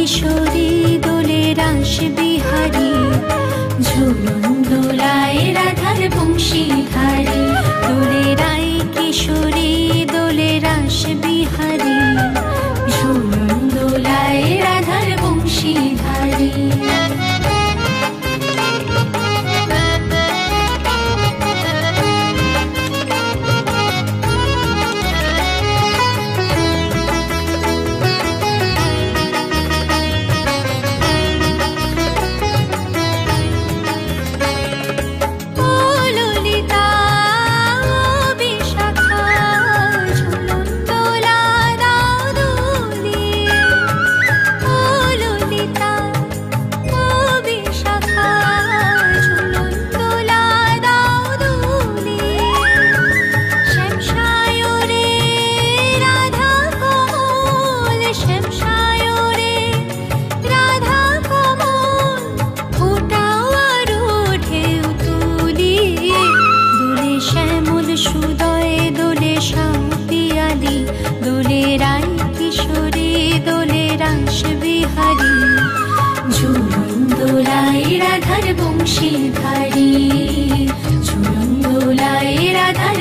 কিশোরী দোলে রাস বিহারী, ঝুলন দোলায় রাধার বংশীধারী। দোলে রায় কিশোরী দোলে রাস বিহারী, ঝুলন দোলায় রাধার বংশীধারী। বংশীধারী, ঝুলন দোলায় রাধার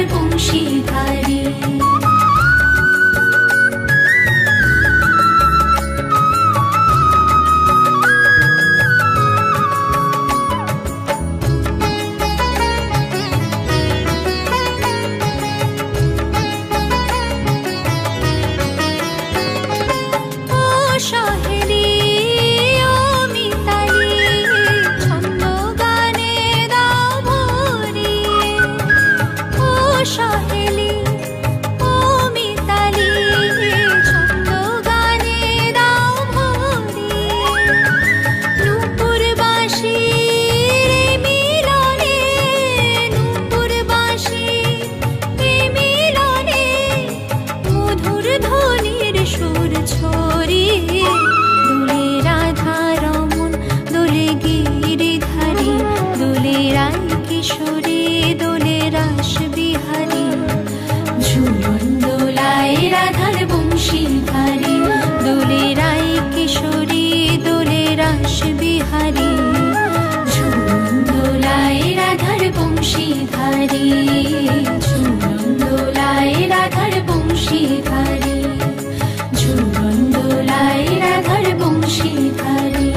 বংশীধারী।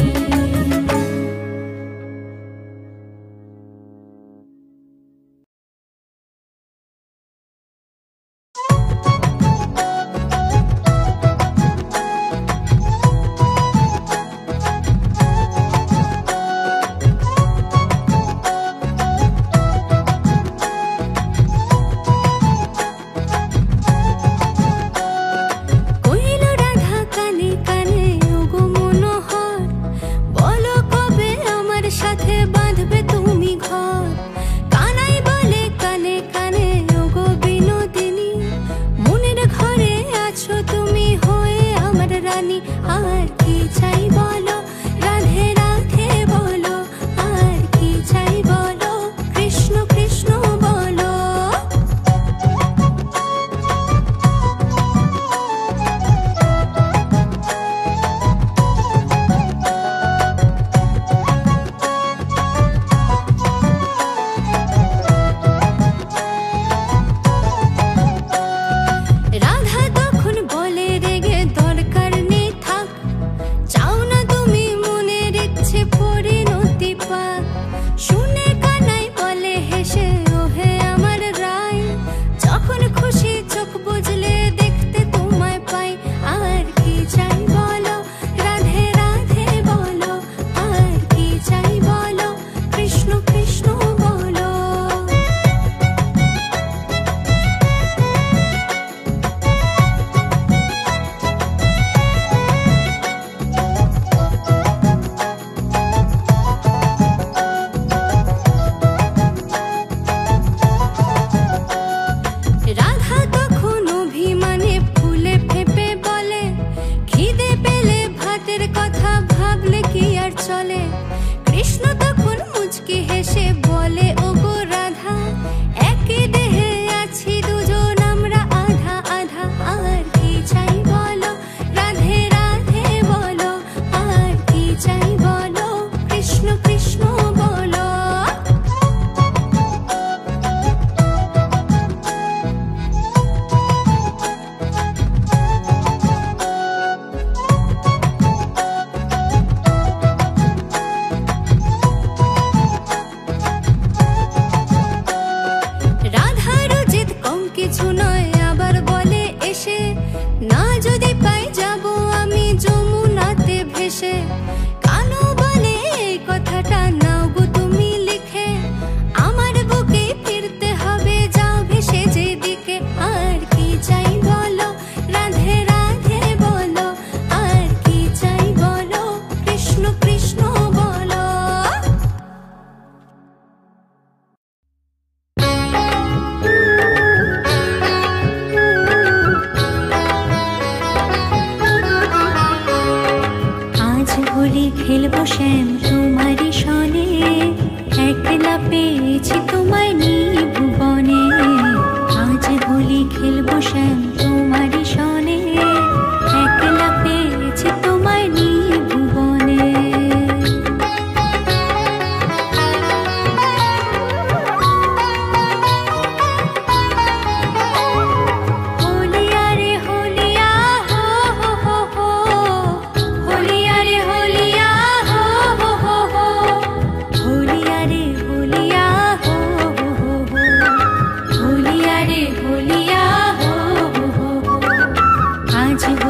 রাধা তখন বলে রেগে, দরকার নেই থাক, চাও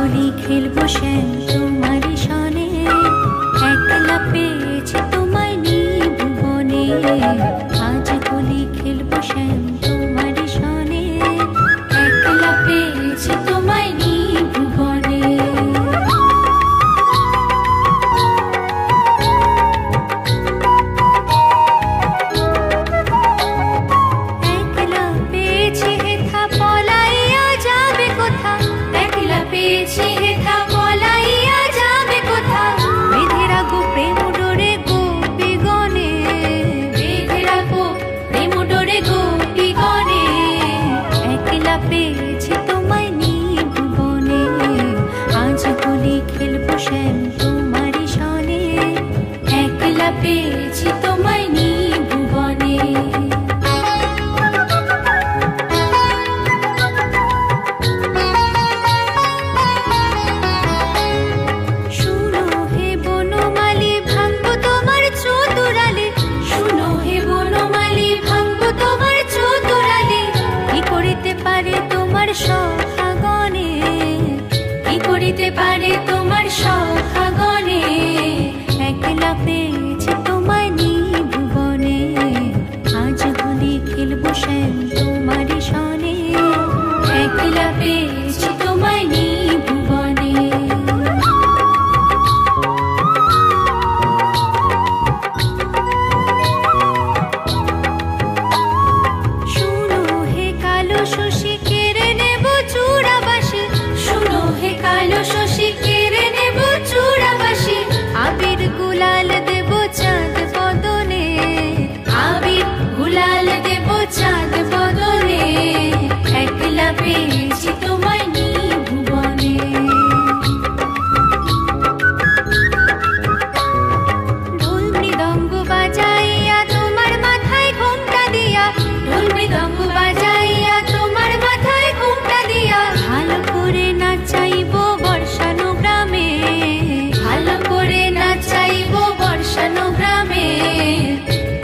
হোলি খেলবো শ্যাম তোমার সনে, একলা পেয়েছি তোমায় নিভুবনে। আজ হোলি খেলবো শ্যাম তোমার সনে, একলা পেয়েছি তোমায় নিভুবনে। একলা পেয়েছি হেথা পলাইয়া যাবে কোথা, একলা পেয়েছি হেথা পলাইয়া যাবে কোথা। বেঁধে রাখো প্রেম ডোরে গোপী গণে, বেঁধে রাখো প্রেম ডোরে গোপী গণে। একলা পেয়েছি তোমায় নিভুবনে, আজ হোলি খেলবো শ্যাম তোমার সনে, একলা পেয়েছি তোমায় নিভুবনে। শুনো হে বনমালী ভাঙবো তোমার চতুরালে, শুনো হে বনমালী ভাঙবো তোমার চতুরালে। কি করিতে পারে তোমার সখাগণে, কি করিতে পারে তোমার সখাগণে। একলা পেয়েছি তোমায় নিভুবনে, আজ হোলি খেলবো শ্যাম তোমার সনে, একলা পেয়েছি তোমায় নিভুবনে। শুনো হে কালো শশী কেড়ে নেব চূড়াবাসী, শুনো হে কালো শশী কেড়ে নেব চূড়াবাসী। আবির গুলাল দেব চাঁদ বদনে, আবির গুলাল দেব চাঁদ বদনে। একলা পেয়েছি তোমায় নিভুবনে। ঢোল মৃদঙ্গ বাজাইয়া তোমার মাথায় ঘোমটা দিয়া, ঢোল মৃদঙ্গ বাজাইয়া তোমার মাথায় ঘোমটা দিয়া। ভালো করে নাচাইবো বর্ষানো গ্রামে, ভালো করে নাচাইবো বর্ষানো গ্রামে।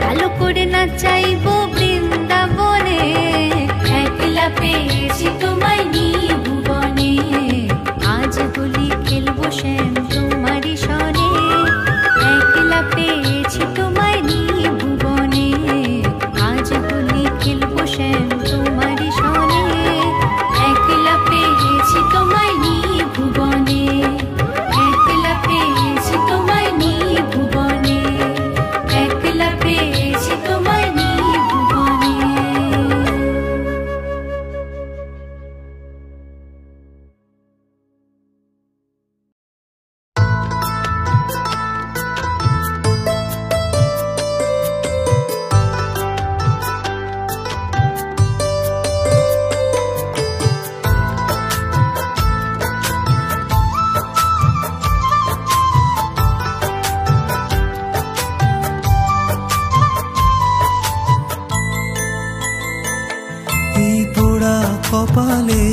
ভালো করে নাচাইবো বৃন্দাবনে, একলা পেয়েছি তোমায় নিভুবনে। আজ হোলি খেলবো শ্যাম তোমার সনে, একলা পেয়েছি তোমায় নিভুবনে। আজ হোলি খেলবো শ্যাম তোমার সনে, একলা পেয়েছি তোমায় নিভুবনে, একলা পেয়েছি তোমায় নিভুবনে, একলা পেয়েছি তোমায় নিভুবনে। এই পোড়া কপালে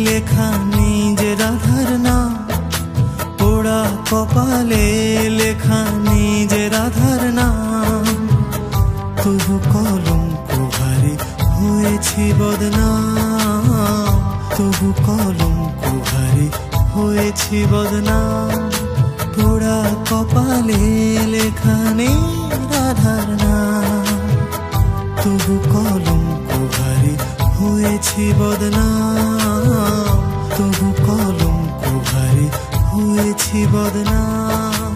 লেখা নিজ রাধার নাম, পোড়া কপালে লেখা নিজ রাধার নাম। তবু কলঙ্ক ভারে হয়েছি বদনাম, তবু কলঙ্ক ভারে হয়েছি বদনাম। পোড়া কপালে লেখা নেই রাধার নাম, তবু কলঙ্ক ভারে হয়েছি বদনাম, তবু কলঙ্ক ভারে হয়েছি বদনাম।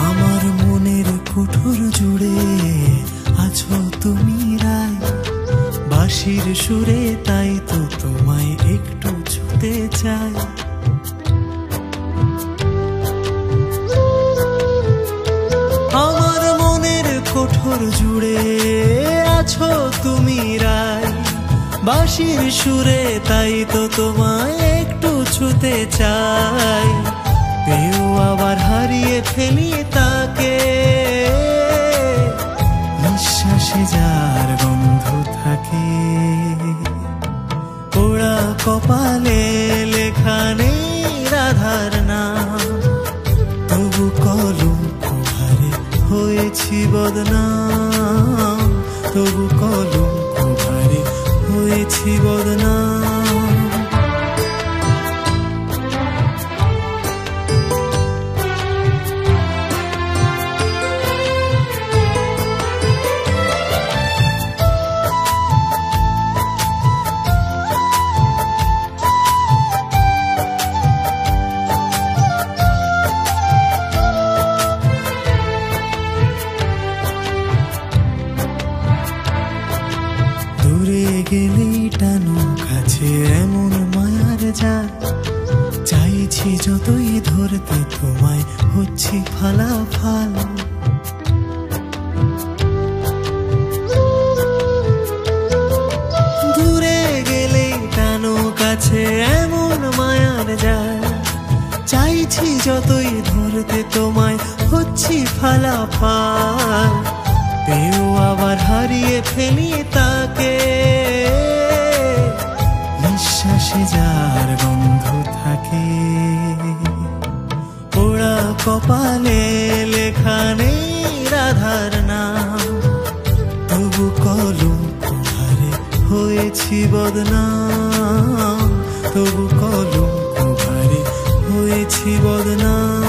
আমার মনের কুঠুর জুড়ে আছো তুমি রায়, বাঁশির সুরে তাই তো তোমায় একটু ছুতে চাই। আমার মনের কুঠুর জুড়ে আছো তুমি রায়, বাঁশির সুরে তাই তো তোমায় একটু ছুতে চাই। পেয়েও আবার হারিয়ে ফেলি তাকে, হয়েছি বদনাম, তবু কলঙ্ক ভারে হয়েছি বদনাম। দূরে গেলেই টানো, কাছে এমন মায়ার জাল, চাইছি যতই ধরতে তোমায় হচ্ছি ফালাফাল। দূরে গেলেই টানো, কাছে এমন মায়ার জাল, চাইছি যতই ধরতে তোমায় হচ্ছি ফালাফাল। পেয়েও আবার হারিয়ে ফেলি তাকে, নিঃশ্বাসে যার গন্ধ থাকে। পোড়া কপালে লেখা নেই রাধার নাম, তবু কলঙ্ক ভারে হয়েছি বদনাম, তবু কলঙ্ক ভারে হয়েছি বদনাম।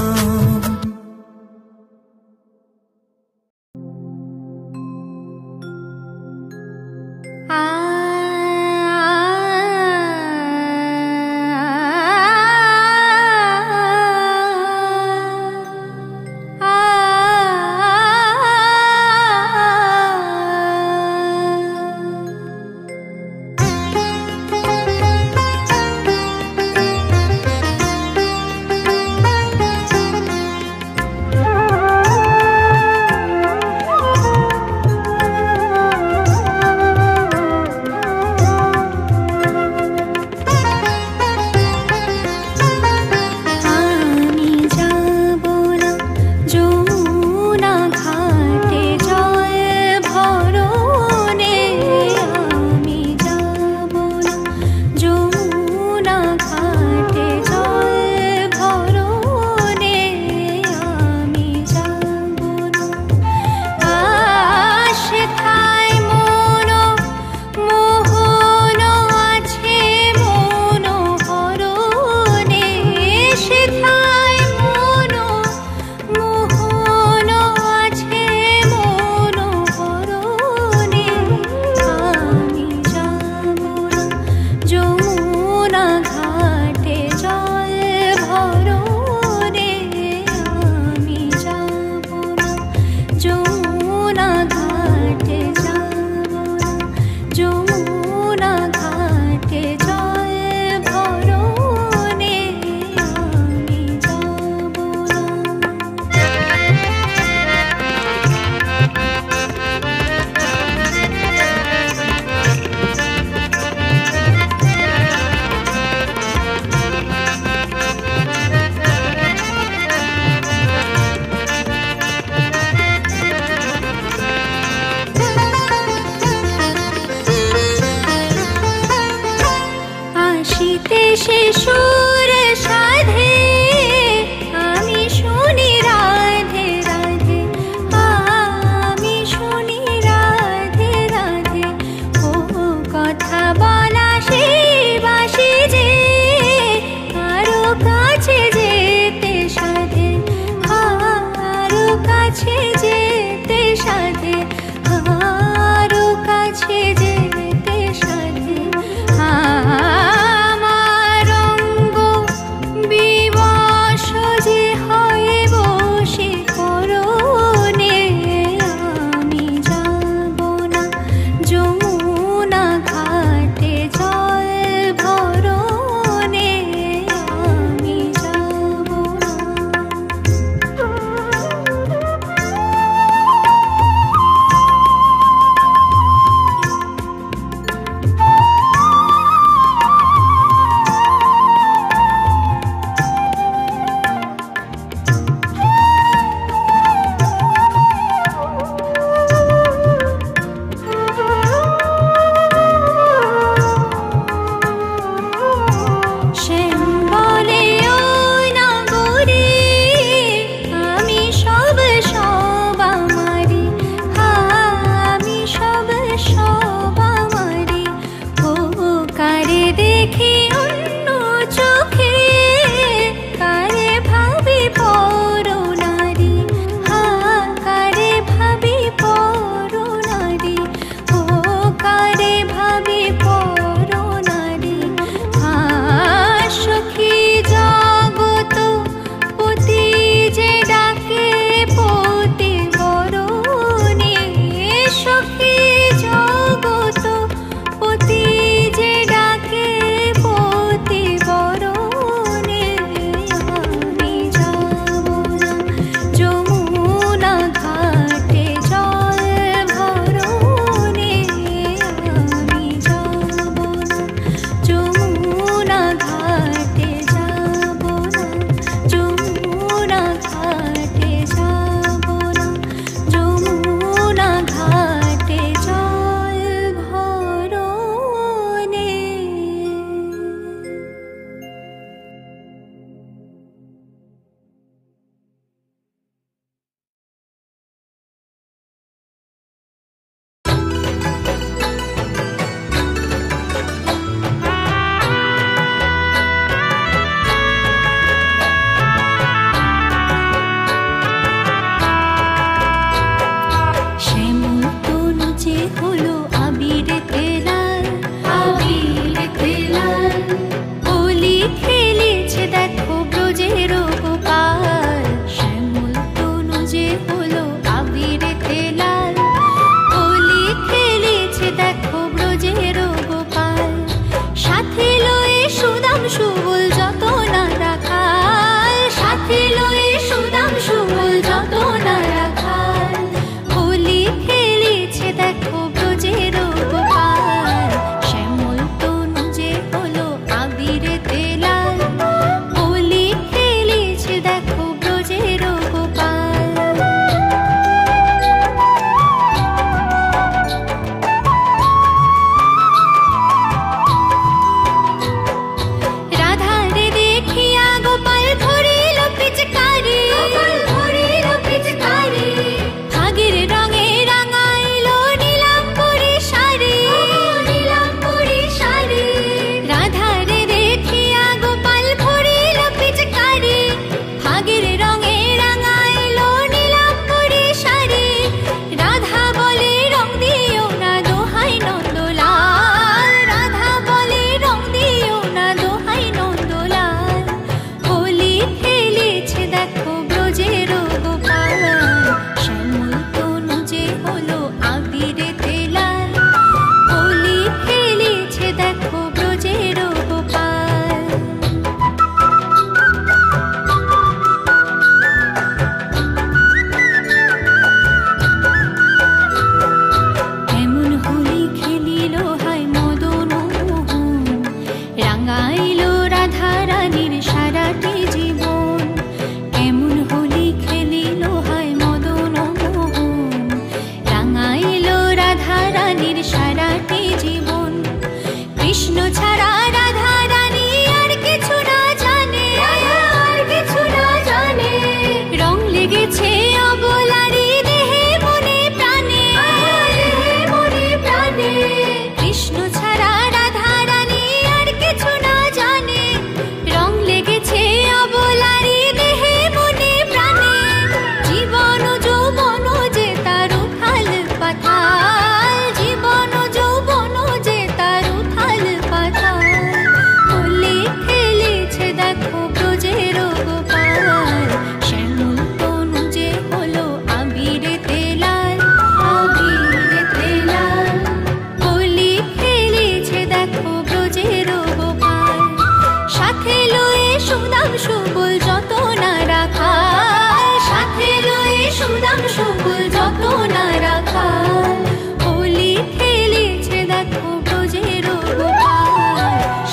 সুদাম সবুল যত না রাখাল, হোলি খেলেছে দেখো ব্রজের গোপাল।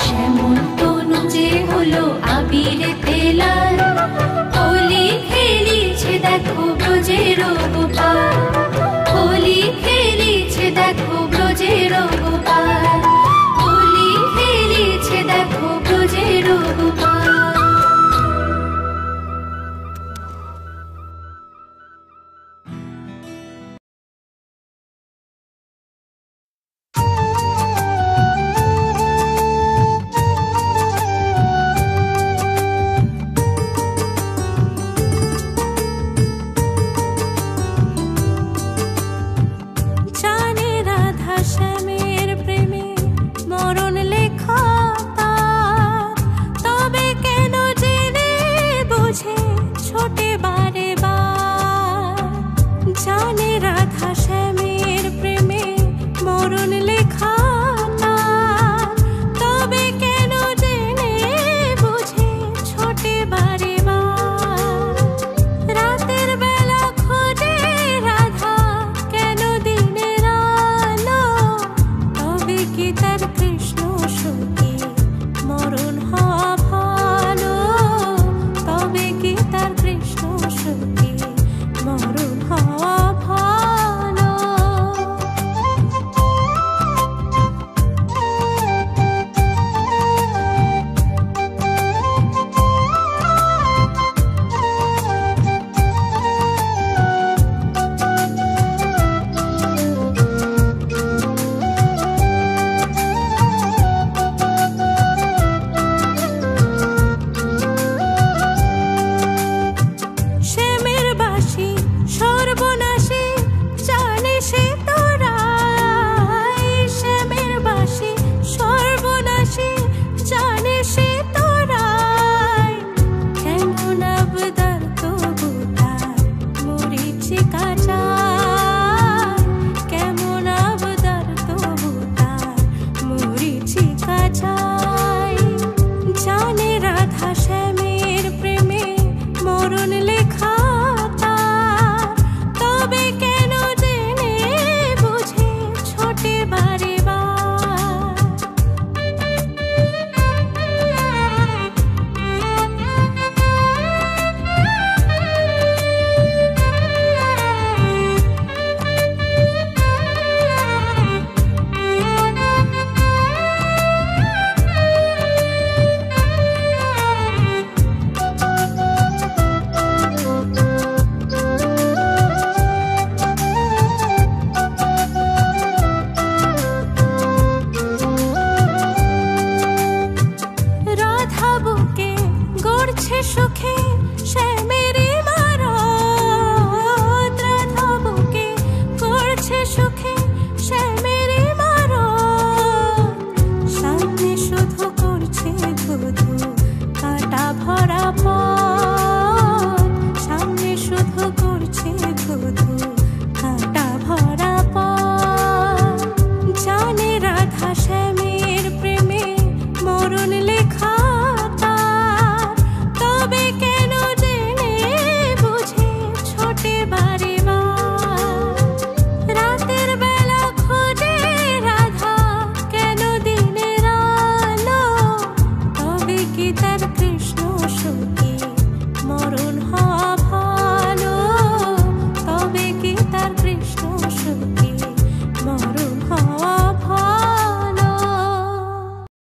শ্যামল তনু যে হলো আবিরেতে লাল, হোলি খেলেছে দেখো ব্রজের গোপাল, হোলি খেলেছে দেখো ব্রজের গোপাল, হোলি খেলেছে দেখো ব্রজের গোপাল। জানে রাধা শ্যামের প্রেমে মরণ লেখা তার, তবে কেন জেনে বুঝে ছোটে বারে বার। জানে রাধা শ্যামের প্রেমে মরণ লেখা তার, তবে কেন জেনে বুঝে ছোটে বারে বার। রাতের বেলা খোঁজে রাধা কেন দিনের আলো, তবে কি তার কৃষ্ণ সখী মরণ হওয়া ভালো, তবে কি তার কৃষ্ণ সখী মরণ হওয়া ভালো। শ্যামের বাসি সর্বনাশী জানে সে তোরাই, শ্যামের বাসি সর্বনাশী জানে সে তোরাই। কেন নবদার তবু তার মরিচিকা চাই।